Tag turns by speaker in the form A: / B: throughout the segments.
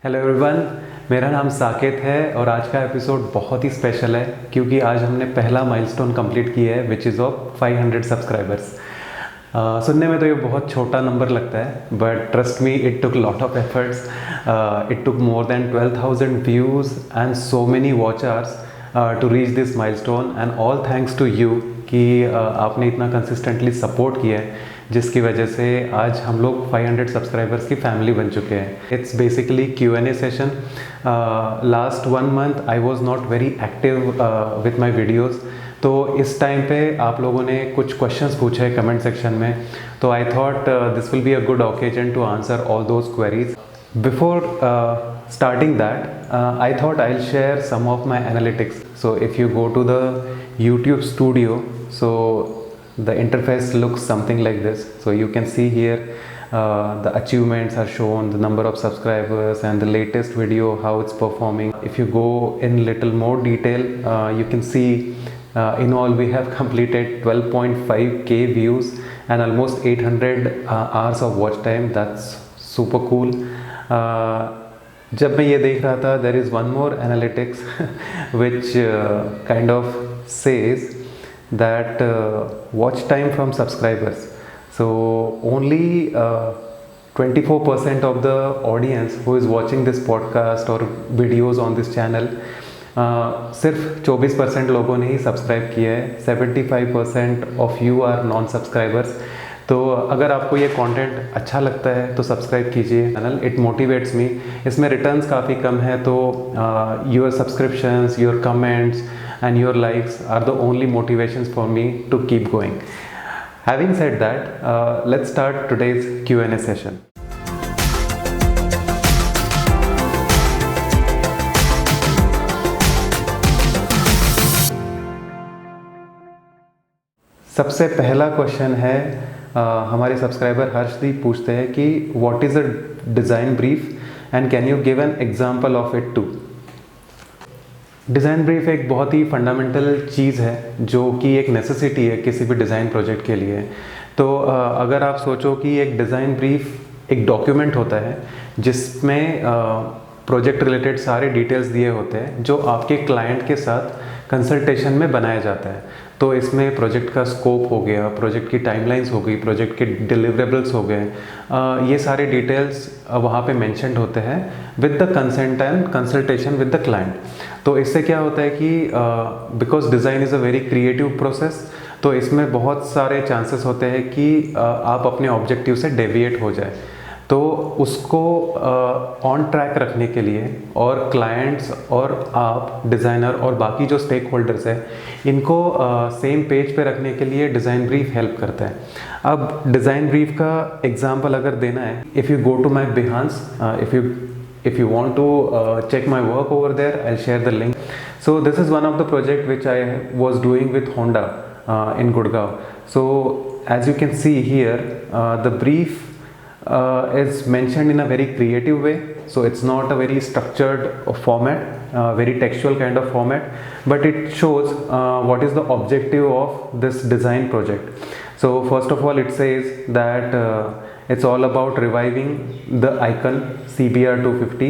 A: Hello everyone, मेरा नाम साकेत है और आज का एपिसोड बहुत ही स्पेशल है क्योंकि आज हमने पहला माइलस्टोन कंप्लीट किया है विच इज़ ऑफ 500 सब्सक्राइबर्स। सुनने में तो ये बहुत छोटा नंबर लगता है but trust me it took lot of efforts. It took more than 12,000 views and so many watch hours to reach this milestone and all thanks to you कि आपने इतना कंसिस्टेंटली सपोर्ट किया है जिसकी वजह से आज हम लोग 500 सब्सक्राइबर्स की फैमिली बन चुके हैं। It's basically Q&A session. Last 1 month I was not very active with my videos, तो इस टाइम पे आप लोगों ने कुछ क्वेश्चंस पूछे कमेंट सेक्शन में, तो I thought this will be a good occasion to answer all those queries. Before starting that, I thought I'll share some of my analytics. So if you go to the YouTube studio, so the interface looks something like this. So you can see here the achievements are shown, the number of subscribers and the latest video, how it's performing. If you go in little more detail, you can see in all we have completed 12.5k views and almost 800 hours of watch time. That's super cool. जब मैं ये देख रहा था, there is one more analytics which kind of says that watch time from subscribers. So only 24% of the audience who is watching this podcast or videos on this channel, सिर्फ 24% लोगों ने ही subscribe किया है। 75% of you are non subscribers. तो अगर आपको ये content अच्छा लगता है तो सब्सक्राइब कीजिए चैनल, इट मोटिवेट्स मी। इसमें रिटर्न्स काफ़ी कम है, तो your subscriptions, your comments and your likes are the only motivations for me to keep going. Having said that, let's start today's Q&A session. सबसे पहला क्वेश्चन है, हमारे subscriber Harshdeep पूछते हैं कि what is a design brief and can you give an example of it too. Design brief एक बहुत ही fundamental चीज़ है जो कि एक नेसेसिटी है किसी भी डिज़ाइन प्रोजेक्ट के लिए। तो अगर आप सोचो कि एक डिज़ाइन ब्रीफ एक डॉक्यूमेंट होता है जिसमें प्रोजेक्ट रिलेटेड सारे डिटेल्स दिए होते हैं जो आपके क्लाइंट के साथ कंसल्टेशन में बनाया जाता है। तो इसमें प्रोजेक्ट का स्कोप हो गया, प्रोजेक्ट की टाइमलाइंस हो गई, प्रोजेक्ट के डिलीवरेबल्स हो गए, ये सारे डिटेल्स वहाँ पे मेंशन्ड होते हैं with the consent and consultation with the client. तो इससे क्या होता है कि because design is a very creative process, तो इसमें बहुत सारे चांसेस होते हैं कि आप अपने ऑब्जेक्टिव से डेविएट हो जाए। तो उसको ऑन ट्रैक रखने के लिए और क्लाइंट्स और आप डिज़ाइनर और बाकी जो स्टेक होल्डर्स हैं इनको सेम पेज पे रखने के लिए डिज़ाइन ब्रीफ हेल्प करता है। अब डिज़ाइन ब्रीफ का एग्जांपल अगर देना है, if you go to my Behance, if you want to check my work over there, I'll share the link. So this is one of the project which I was doing with Honda in Gurgaon. So as you can see here, the brief is mentioned in a very creative way. So it's not a very structured format, very textual kind of format, but it shows what is the objective of this design project. So first of all, it says that it's all about reviving the icon CBR 250.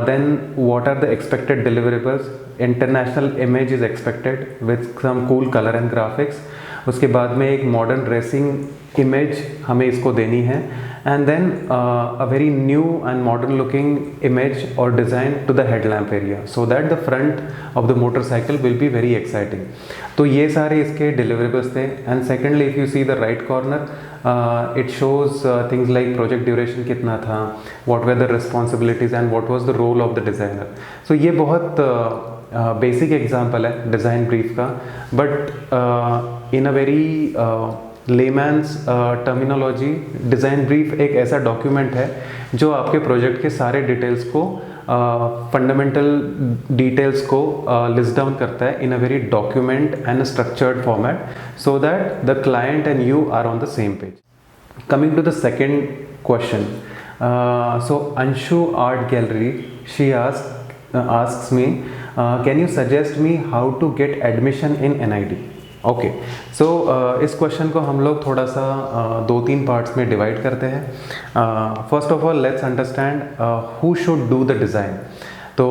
A: Then what are the expected deliverables? International image is expected with some cool color and graphics. उसके बाद में एक modern dressing image हमें इसको देनी है, and then a very new and modern looking image और design to the headlamp area so that the front of the motorcycle will be very exciting. तो ये सारे इसके डिलीवरेबल्स थे। And secondly, if you see the right corner, it shows things like project duration कितना था, what were the responsibilities and what was the role of the designer. So ये बहुत basic example है डिज़ाइन ब्रीफ का, but in a very layman's terminology design brief एक ऐसा document है जो आपके प्रोजेक्ट के सारे डिटेल्स को, फंडामेंटल डिटेल्स को लिस्ट डाउन करता है in a very document and structured format so that the client and you are on the same page. Coming to the second question, so Anshu art gallery, she asks me, can you suggest me how to get admission in NIT? Okay, so इस question को हम लोग थोड़ा सा दो तीन parts में divide करते हैं. First of all let's understand who should do the design. तो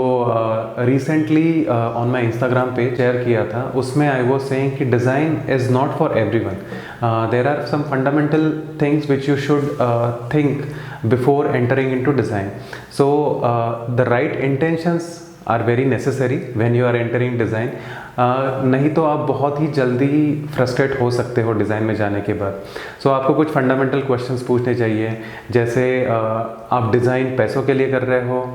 A: रिसेंटली ऑन माई इंस्टाग्राम पे शेयर किया था, उसमें आई वॉज सेइंग कि design is not for everyone. There are some fundamental things which you should think before entering into design. So the right intentions are very necessary when you are entering design. नहीं तो आप बहुत ही जल्दी frustrate हो सकते हो design में जाने के बाद. सो आपको कुछ फंडामेंटल क्वेश्चंस पूछने चाहिए, जैसे आप डिज़ाइन पैसों के लिए कर रहे हो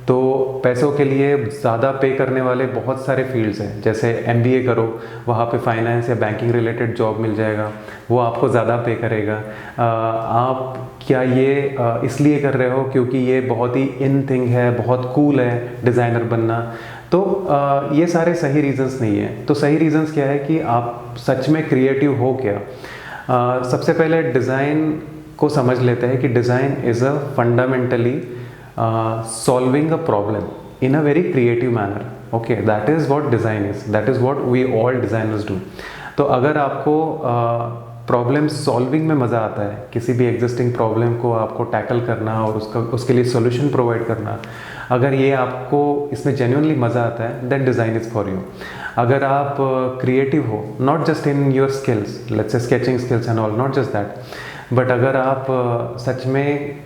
A: तो पैसों के लिए ज़्यादा पे करने वाले बहुत सारे फील्ड्स हैं. जैसे MBA करो, वहाँ पे फाइनेंस या बैंकिंग रिलेटेड जॉब मिल जाएगा, वो आपको ज़्यादा पे करेगा. आप क्या ये इसलिए कर रहे हो क्योंकि ये बहुत ही इन थिंग है, बहुत कूल है डिज़ाइनर बनना. तो ये सारे सही रीजंस नहीं है. तो सही रीजंस क्या है कि आप सच में क्रिएटिव हो क्या. सबसे पहले डिज़ाइन को समझ लेते हैं कि design is a fundamentally solving a problem in a very creative manner. Okay, that is what design is. That is what we all designers do. तो अगर आपको प्रॉब्लम सॉल्विंग में मज़ा आता है, किसी भी एग्जिस्टिंग प्रॉब्लम को आपको टैकल करना और उसके लिए सॉल्यूशन प्रोवाइड करना, अगर ये आपको इसमें जेन्युइनली मज़ा आता है, that design is for you. अगर आप क्रिएटिव हो, not just in your skills, let's say sketching skills and all, not just that, but अगर आप सच में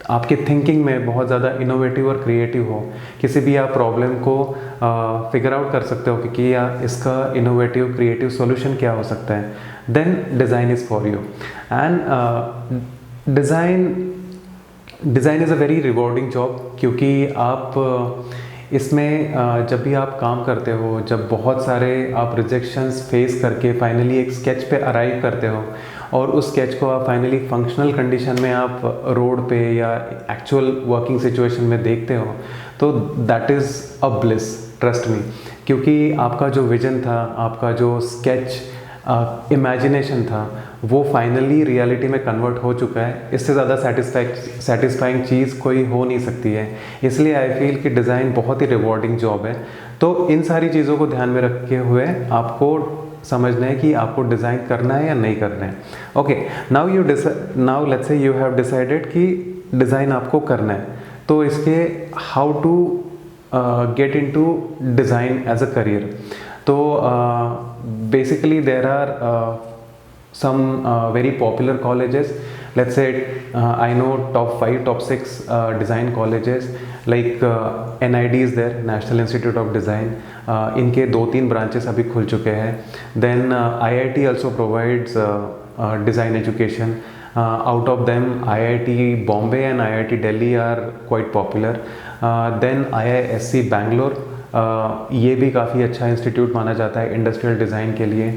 A: आपकी थिंकिंग में बहुत ज़्यादा इनोवेटिव और क्रिएटिव हो, किसी भी आप प्रॉब्लम को फिगर आउट कर सकते हो कि या इसका इनोवेटिव क्रिएटिव सॉल्यूशन क्या हो सकता है, then design is for you. And design is a very rewarding job, क्योंकि आप इसमें जब भी आप काम करते हो, जब बहुत सारे आप रिजेक्शंस फेस करके फाइनली एक स्केच पे अराइव करते हो और उस स्केच को आप फाइनली फंक्शनल कंडीशन में आप रोड पे या एक्चुअल वर्किंग सिचुएशन में देखते हो, तो that is a bliss, trust me. क्योंकि आपका जो विजन था, आपका जो स्केच इमेजिनेशन था, वो फाइनली रियलिटी में कन्वर्ट हो चुका है. इससे ज़्यादा सेटिस्फाइंग चीज़ कोई हो नहीं सकती है. इसलिए आई फील कि डिज़ाइन बहुत ही रिवॉर्डिंग जॉब है. तो इन सारी चीज़ों को ध्यान में रखे हुए आपको समझना है कि आपको डिज़ाइन करना है या नहीं करना है. Okay, now let's say you have decided कि डिज़ाइन आपको करना है. तो इसके how to get into design as a career. तो basically there are some very popular colleges. Let's say I know top 5 top 6 design colleges like NID is there, National Institute of Design. इनके 2-3 branches अभी खुल चुके हैं. Then IIT also provides design education. Out of them IIT Bombay and IIT Delhi are quite popular. Then IISc Bangalore, ये भी काफ़ी अच्छा institute माना जाता है इंडस्ट्रियल डिज़ाइन के लिए.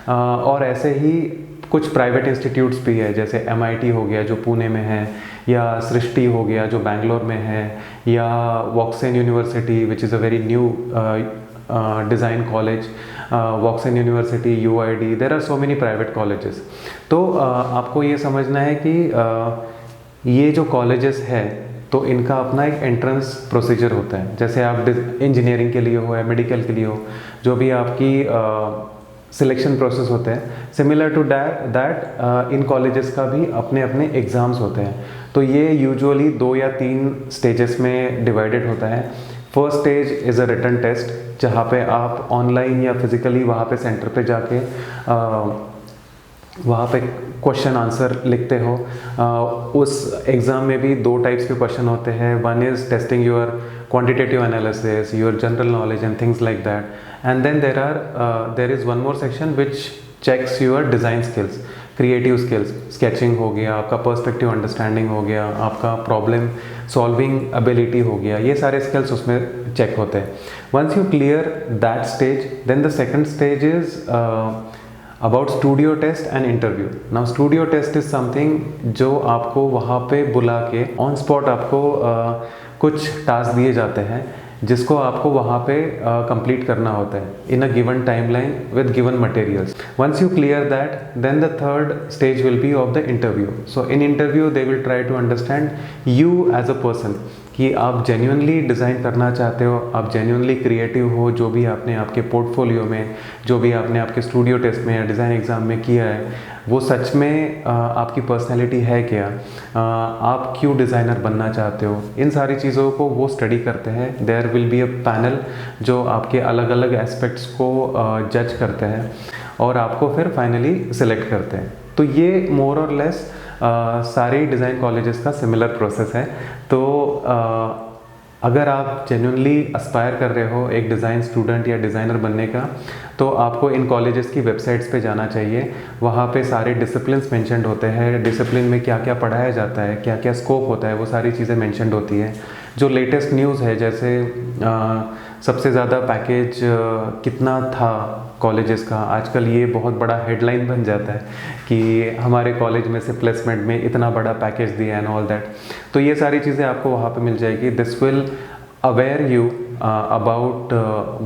A: और ऐसे ही कुछ प्राइवेट इंस्टीट्यूट्स भी है, जैसे MIT हो गया जो पुणे में है, या सृष्टि हो गया जो बैंगलोर में है, या Woxsen university which is a very new design college, Woxsen university, UID. There are so many private colleges. तो आपको ये समझना है कि ये जो कॉलेजेस है तो इनका अपना एक एंट्रेंस प्रोसीजर होता है. जैसे आप इंजीनियरिंग के लिए हो या मेडिकल के लिए हो, जो भी आपकी सिलेक्शन प्रोसेस होते हैं, similar to that in colleges का भी अपने अपने एग्ज़ाम्स होते हैं. तो ये यूजुअली 2 या 3 स्टेजेस में डिवाइडेड होता है. First stage is a written test, जहाँ पे आप ऑनलाइन या फिज़िकली वहाँ पे सेंटर पे जाके वहाँ पे क्वेश्चन आंसर लिखते हो. उस एग्ज़ाम में भी 2 टाइप्स के क्वेश्चन होते हैं. One is testing your quantitative analysis, your general knowledge and things like that. And then there is one more section which checks your design skills, creative skills. Sketching हो गया, आपका perspective understanding हो गया, आपका problem solving ability हो गया, ये सारे स्किल्स उसमें चेक होते हैं. Once you clear that stage, then the second stage is about studio test and interview. Now studio test is something जो आपको वहाँ पे बुला के ऑन स्पॉट आपको कुछ टास्क दिए जाते हैं, जिसको आपको वहाँ पे कंप्लीट करना होता है in a given timeline with given materials. Once you clear that, then the third stage will be of the interview. So in interview they will try to understand you as a person, कि आप genuinely design करना चाहते हो, आप genuinely creative हो, जो भी आपने आपके पोर्टफोलियो में, जो भी आपने आपके स्टूडियो टेस्ट में या डिज़ाइन एग्ज़ाम में किया है, वो सच में आपकी पर्सनैलिटी है क्या, आप क्यों डिज़ाइनर बनना चाहते हो, इन सारी चीज़ों को वो स्टडी करते हैं। There will be a panel जो आपके अलग अलग एस्पेक्ट्स को जज करते हैं और आपको फिर फाइनली सिलेक्ट करते हैं। तो ये मोर और लेस सारे डिज़ाइन कॉलेजेस का सिमिलर प्रोसेस है। तो अगर आप जेन्युइनली एस्पायर कर रहे हो एक डिज़ाइन स्टूडेंट या डिज़ाइनर बनने का, तो आपको इन कॉलेजेस की वेबसाइट्स पे जाना चाहिए। वहाँ पे सारे डिसिप्लिन्स मेंशन्ड होते हैं, डिसिप्लिन में क्या क्या पढ़ाया जाता है, क्या क्या स्कोप होता है, वो सारी चीज़ें मेंशन्ड होती हैं। जो लेटेस्ट न्यूज़ है, जैसे सबसे ज़्यादा पैकेज कितना था कॉलेजेस का, आजकल ये बहुत बड़ा हेडलाइन बन जाता है कि हमारे कॉलेज में से प्लेसमेंट में इतना बड़ा पैकेज दिया एंड ऑल दैट। तो ये सारी चीज़ें आपको वहाँ पे मिल जाएगी। This will aware you about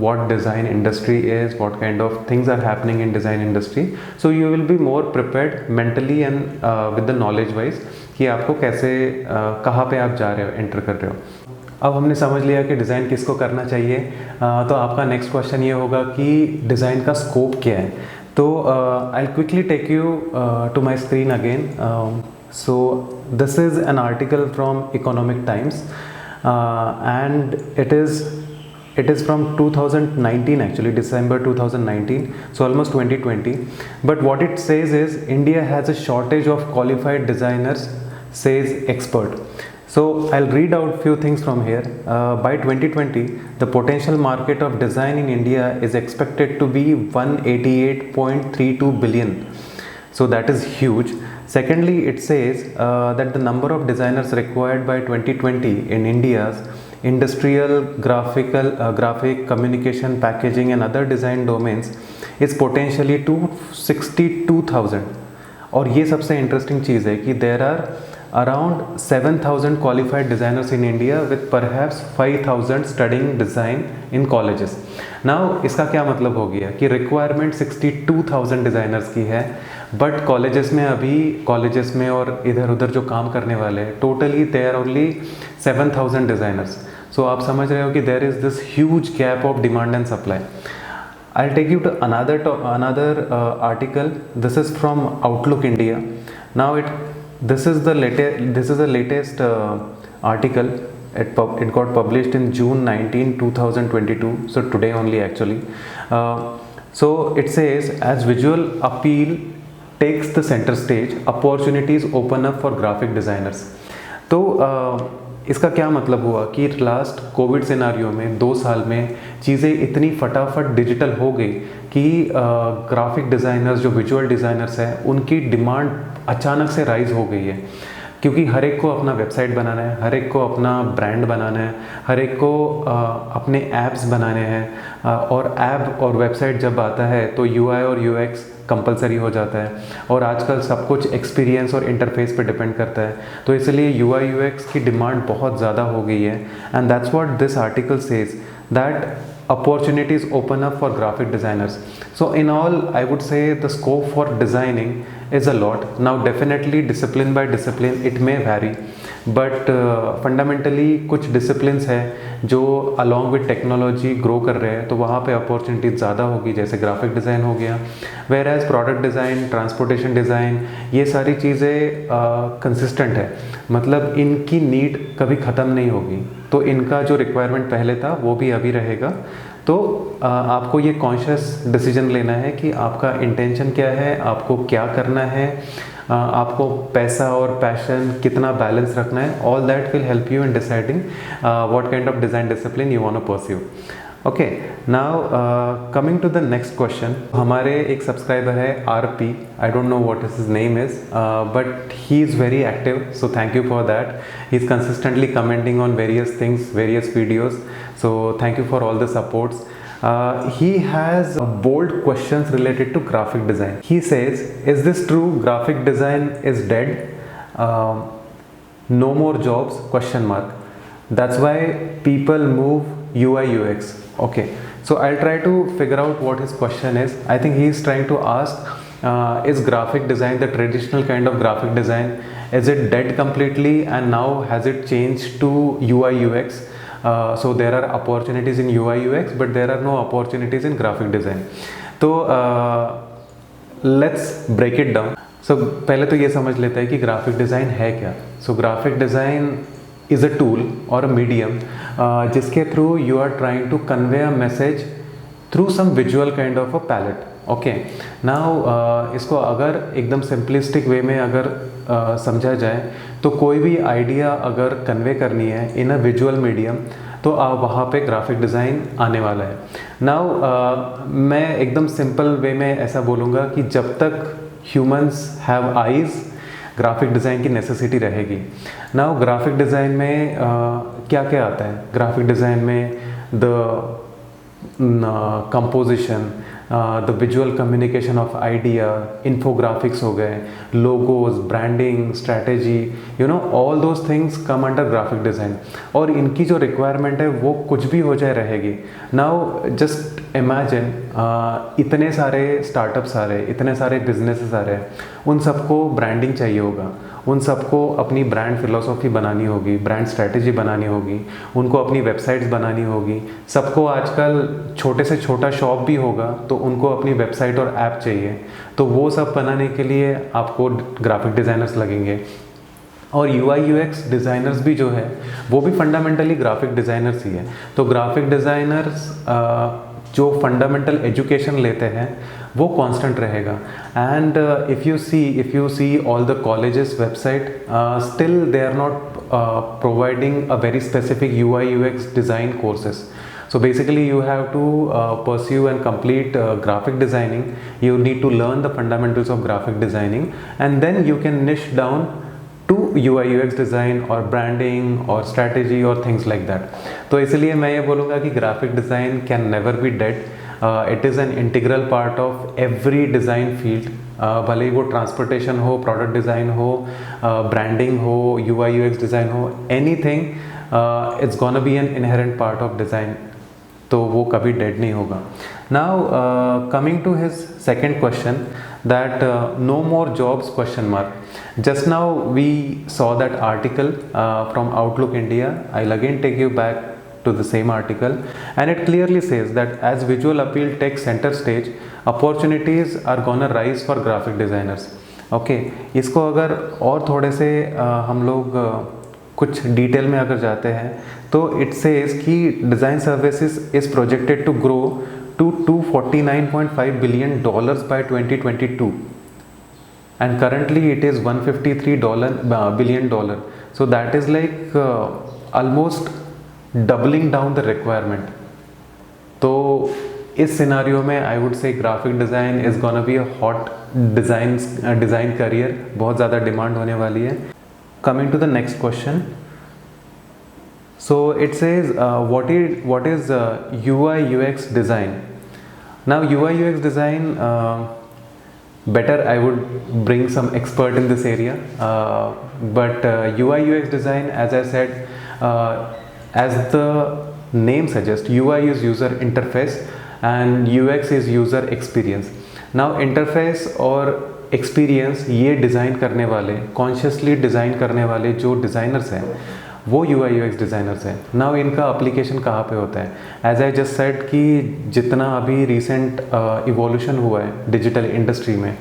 A: what design industry is, what kind of things are happening in design industry, so you will be more prepared mentally and with the knowledge wise कि आपको कैसे कहाँ पे आप जा रहे हो, एंटर कर रहे हो। अब हमने समझ लिया कि डिज़ाइन किसको करना चाहिए, तो आपका नेक्स्ट क्वेश्चन ये होगा कि डिज़ाइन का स्कोप क्या है। तो I will quickly take you to my screen again. So this is an article from Economic Times and it is from 2019, actually December 2019, so almost 2020. But what it says is India has a shortage of qualified designers, says expert. So I'll read out few things from here. By 2020, the potential market of design in India is expected to be 188.32 billion. So that is huge. Secondly, it says that the number of designers required by 2020 in India's industrial, graphic, communication, packaging and other design domains is potentially 262,000. और ये सबसे interesting चीज़ है कि there are around 7,000 qualified designers in India with perhaps 5,000 studying design in colleges. Now इसका क्या मतलब हो गया कि रिक्वायरमेंट 62,000 डिज़ाइनर्स की है, बट कॉलेजेस में और इधर उधर जो काम करने वाले हैं totally there only 7,000 designers. So आप समझ रहे हो कि there is this huge gap of demand and supply. I'll take you to another article. This is from Outlook India. Now this is the latest article. It got published in June 19, 2022. So today only actually. So it says, as visual appeal takes the center stage, opportunities open up for graphic designers. तो इसका क्या मतलब हुआ कि last Covid scenario में 2 साल में चीज़ें इतनी फटाफट डिजिटल हो गई कि ग्राफिक डिज़ाइनर्स, जो विजुअल डिज़ाइनर्स हैं, उनकी डिमांड अचानक से राइज हो गई है। क्योंकि हर एक को अपना वेबसाइट बनाना है, हर एक को अपना ब्रांड बनाना है, हर एक को अपने ऐप्स बनाने हैं, और ऐप और वेबसाइट जब आता है तो यूआई और यूएक्स कंपलसरी हो जाता है, और आजकल सब कुछ एक्सपीरियंस और इंटरफेस पे डिपेंड करता है। तो इसलिए यूआई यूएक्स की डिमांड बहुत ज़्यादा हो गई है, and that's what this article says, that opportunities open up for graphic designers. So in all, I would say the scope for designing is a lot. Now definitely discipline by discipline it may vary, but fundamentally कुछ disciplines है जो along with technology grow कर रहे हैं, तो वहाँ पे opportunities ज़्यादा होगी, जैसे graphic design हो गया, whereas product design, transportation design, ये सारी चीज़ें consistent है, मतलब इनकी need कभी ख़त्म नहीं होगी। तो इनका जो रिक्वायरमेंट पहले था वो भी अभी रहेगा। तो आपको ये कॉन्शियस डिसीजन लेना है कि आपका इंटेंशन क्या है, आपको क्या करना है, आपको पैसा और पैशन कितना बैलेंस रखना है। All that will help you in deciding what kind of design discipline you want to pursue. Okay, now coming to the next question. हमारे एक सब्सक्राइबर है RP, I don't know what his name is, but he is very active, so thank you for that. He is consistently commenting on various things, various videos, so thank you for all the supports. He has bold questions related to graphic design. He says, is this true, graphic design is dead, no more jobs, question mark, that's why people move UI UX. Okay, so I'll try to figure out what his question is. I think he is trying to ask, is graphic design, the traditional kind of graphic design, Is it dead completely and now has it changed to UI UX? So there are opportunities in UI UX, but there are no opportunities in graphic design. तो let's break it down. सो पहले तो ये समझ लेते हैं कि graphic design है क्या. So graphic design is a tool और अ मीडियम जिसके through you are trying to convey a message through some visual kind of a palette. Okay, now इसको अगर एकदम सिंपलिस्टिक वे में अगर समझा जाए तो कोई भी आइडिया अगर कन्वे करनी है इन अ विजुअल मीडियम तो वहाँ पे ग्राफिक डिज़ाइन आने वाला है. नाउ मैं एकदम सिंपल वे में ऐसा बोलूँगा कि जब तक humans have eyes graphic design की नेसेसिटी रहेगी. नाउ ग्राफिक डिज़ाइन में क्या क्या आता है? ग्राफिक डिज़ाइन में the composition, the visual communication of idea, infographics हो गए, logos, branding, strategy, you know all those things come under graphic design. और इनकी जो रिक्वायरमेंट है वो कुछ भी हो जाए रहेगी. नाउ जस्ट इमेजिन इतने सारे स्टार्टअप्स आ रहे, इतने सारे बिजनेसेस आ रहे हैं, उन सबको ब्रांडिंग चाहिए होगा, उन सबको अपनी ब्रांड फिलोसॉफी बनानी होगी, ब्रांड स्ट्रैटेजी बनानी होगी, उनको अपनी वेबसाइट्स बनानी होगी. सबको आजकल छोटे से छोटा शॉप भी होगा तो उनको अपनी वेबसाइट और ऐप चाहिए. तो वो सब बनाने के लिए आपको ग्राफिक डिज़ाइनर्स लगेंगे. और UI UX डिज़ाइनर्स भी जो है वो भी फंडामेंटली ग्राफिक डिज़ाइनर्स ही है. तो ग्राफिक डिज़ाइनर्स जो फंडामेंटल एजुकेशन लेते हैं वो कांस्टेंट रहेगा. And if you see all the colleges website, still they are not providing a very specific UI UX design courses. So basically you have to pursue and complete graphic designing. You need to learn the fundamentals of graphic designing and then you can niche down to UI UX design or branding or strategy or things like that. तो इसलिए मैं ये बोलूँगा कि graphic design can never be dead. It is an integral part of every design field. भले ही वो transportation हो, product design हो, ब्रांडिंग हो, UI UX डिज़ाइन हो, anything, it's gonna be an inherent part of design. तो वो कभी dead नहीं होगा. Now coming to his second question that no more jobs question mark. Just now we saw that article from Outlook India. I'll again take you back to the same article and it clearly says that as visual appeal takes center stage, opportunities are gonna rise for graphic designers. Okay, इसको अगर और थोड़े से हम लोग कुछ detail में अगर जाते हैं तो इट सेज कि design services is projected to grow to $249.5 billion by 2022 and currently it is $153 billion. So that is like almost doubling down the requirement. तो इस सिनारियो में I would say graphic design is gonna be a hot design career. बहुत ज़्यादा demand होने वाली है. Coming to the next question. So it says what is UI UX design? Now UI UX design, better I would bring some expert in this area, but UI UX design, as I said, as the name suggests, UI is user interface and UX is user experience. Now interface और experience ये design करने वाले, consciously design करने वाले जो designers हैं वो UI UX designers हैं. नाउ इनका अप्लीकेशन कहाँ पे होता है? एज आई जस्ट सेड कि जितना अभी रिसेंट इवोल्यूशन हुआ है डिजिटल इंडस्ट्री में,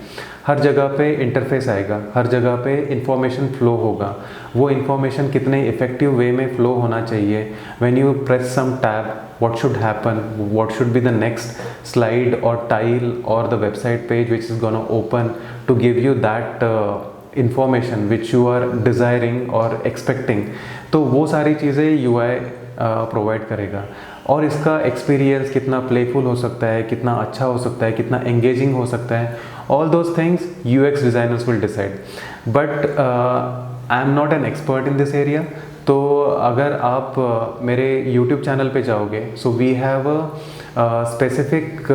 A: हर जगह पे इंटरफेस आएगा, हर जगह पे इंफॉर्मेशन फ्लो होगा. वो इंफॉर्मेशन कितने इफ़ेक्टिव वे में फ्लो होना चाहिए. When you press some tab, what should happen, what should be the next slide or tile or the website page which is going to open to give you that information which you are desiring or expecting. तो वो सारी चीज़ें UI provide करेगा. और इसका experience कितना playful हो सकता है, कितना अच्छा हो सकता है, कितना एंगेजिंग हो सकता है, all those things UX designers will decide. But I am not an expert in this area. तो अगर आप मेरे YouTube चैनल पे जाओगे, so we have a specific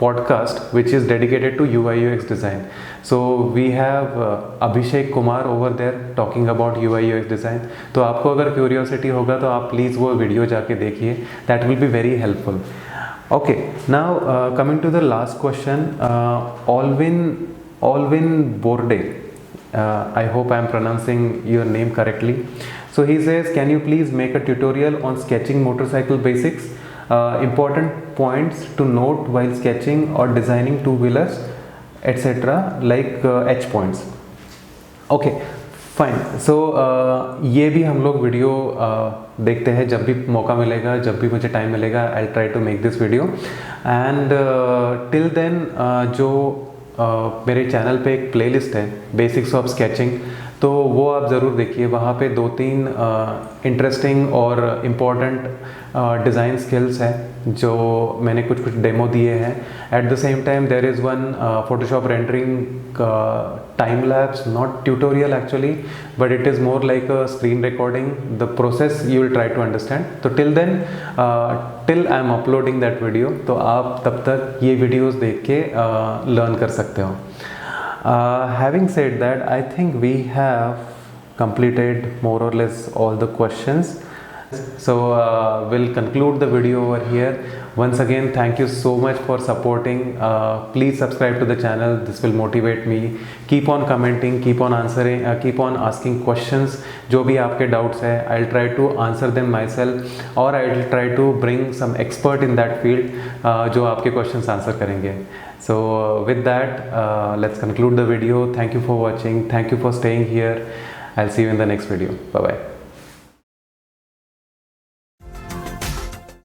A: podcast which is dedicated to UI UX design. So we have Abhishek Kumar over there talking about UI UX design. तो आपको अगर curiosity होगा तो आप प्लीज़ वो वीडियो जाके देखिए, that will be very helpful. Okay, now coming to the last question. Alvin Borde I hope I am pronouncing your name correctly. So he says, can you please make a tutorial on sketching motorcycle basics, important points to note while sketching or designing two-wheelers, etc., like H points. Okay fine. So ये भी हम लोग video देखते हैं जब भी मौका मिलेगा, जब भी मुझे टाइम मिलेगा. I try to make this video. And till then जो मेरे चैनल पे एक प्लेलिस्ट है बेसिक्स ऑफ स्केचिंग, तो वो आप ज़रूर देखिए. वहाँ पे 2-3 इंटरेस्टिंग और इम्पॉर्टेंट डिज़ाइन स्किल्स हैं जो मैंने कुछ डेमो दिए हैं. At the same time there is one Photoshop rendering time lapse, not tutorial actually, but it is more like a screen recording. The process you will try to understand. So till then, till I am uploading that video, तो आप तब तक ये videos देख के learn कर सकते हो. Having said that, I think we have completed more or less all the questions. So we'll conclude the video over here. Once again, thank you so much for supporting. Please subscribe to the channel. This will motivate me. Keep on commenting, keep on answering, keep on asking questions. जो भी आपके doubts है, I'll try to answer them myself, or I'll try to bring some expert in that field जो आपके questions answer करेंगे. So with that, let's conclude the video. Thank you for watching. Thank you for staying here. I'll see you in the next video. Bye bye.